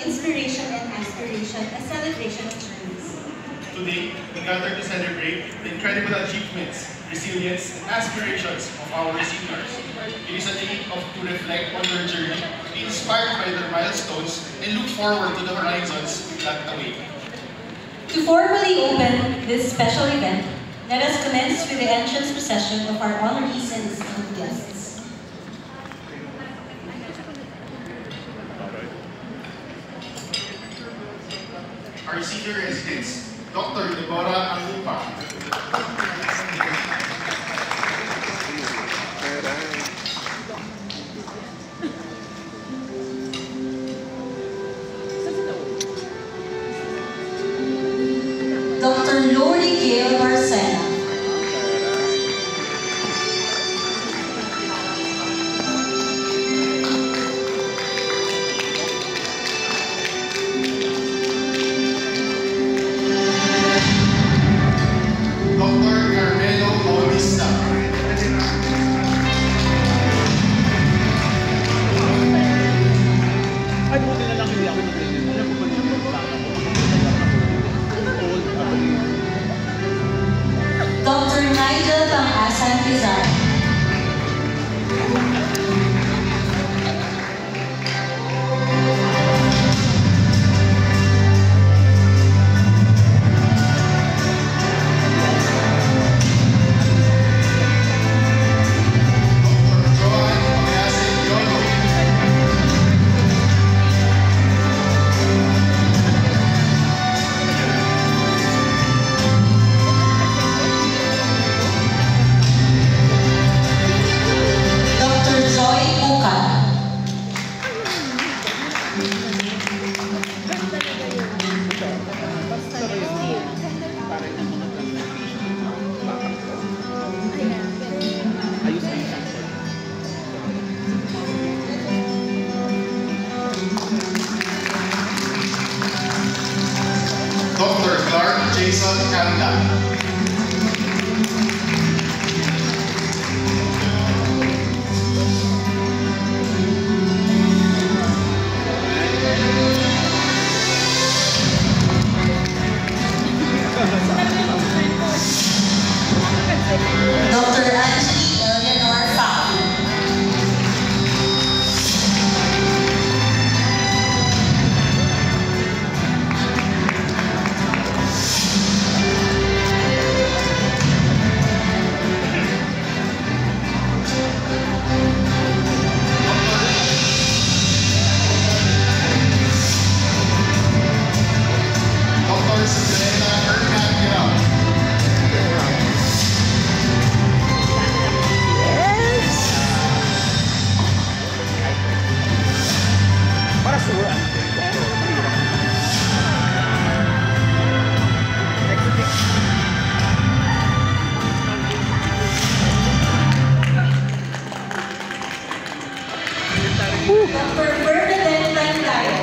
inspiration and aspiration, a celebration of journeys. Today, we gather to celebrate the incredible achievements, resilience, and aspirations of our seniors. It is a day to reflect on their journey, be inspired by their milestones, and look forward to the horizons that await. To formally open this special event, let us commence with the entrance procession of our honorees and esteemed guests. Our senior residents, Dr. Deborah Angupa, Dr. Lori Gail Marcena, Dr. Carmelo Bautista, Ay, buti na lang hindi ako nag-ready. Alam ko ba yung plano ko? Old, Dr. Nigel Pangasan Pizarro, Joan Oyasin Yono, Dr. Joy Bucan, Dr. Clark Jason Kanda, Dr. Angie Eleanor Pao, Dr. Sabrina Hernandez, para sure. Dr. Bernadette Landayo,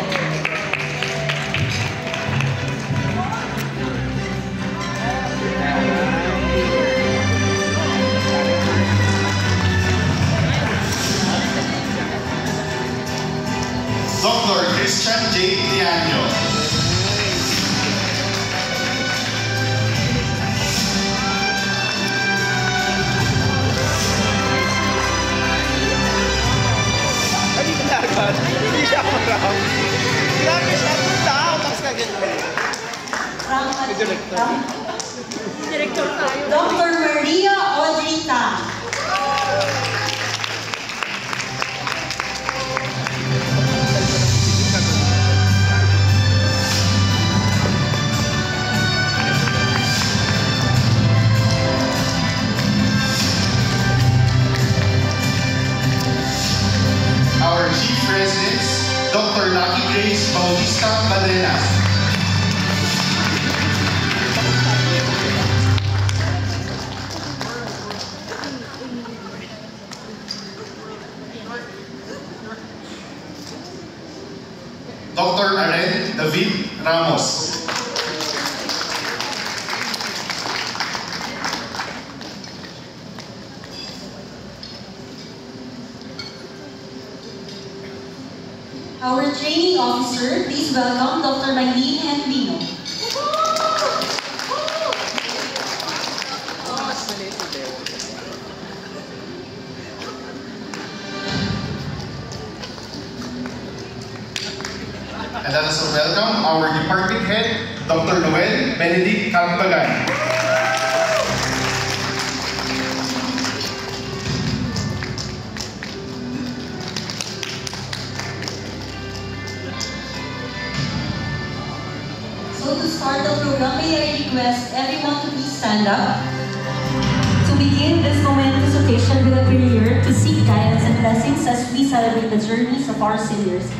Dr. Christian J. Tiaño, Ay, di ka agad. Hindi siya marami. Grabe siya. Tao. Tapos ka ganun. Director tayo. Dr. Maria Audrey Tang, our chief residents, Dr. Lucky Grace Bautista Badenas, Dr. Aren David Ramos, Our training officer, please welcome Dr. Maylene Henrino. And let us welcome our department head, Dr. Noel Benedict Campagan. So to start the program, may I request everyone to please stand up. To begin this momentous occasion with a prayer to seek guidance and blessings as we celebrate the journeys of our seniors.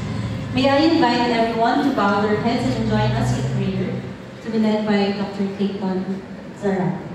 May I invite everyone to bow their heads and join us in prayer to be led by Dr. Clayton Zara.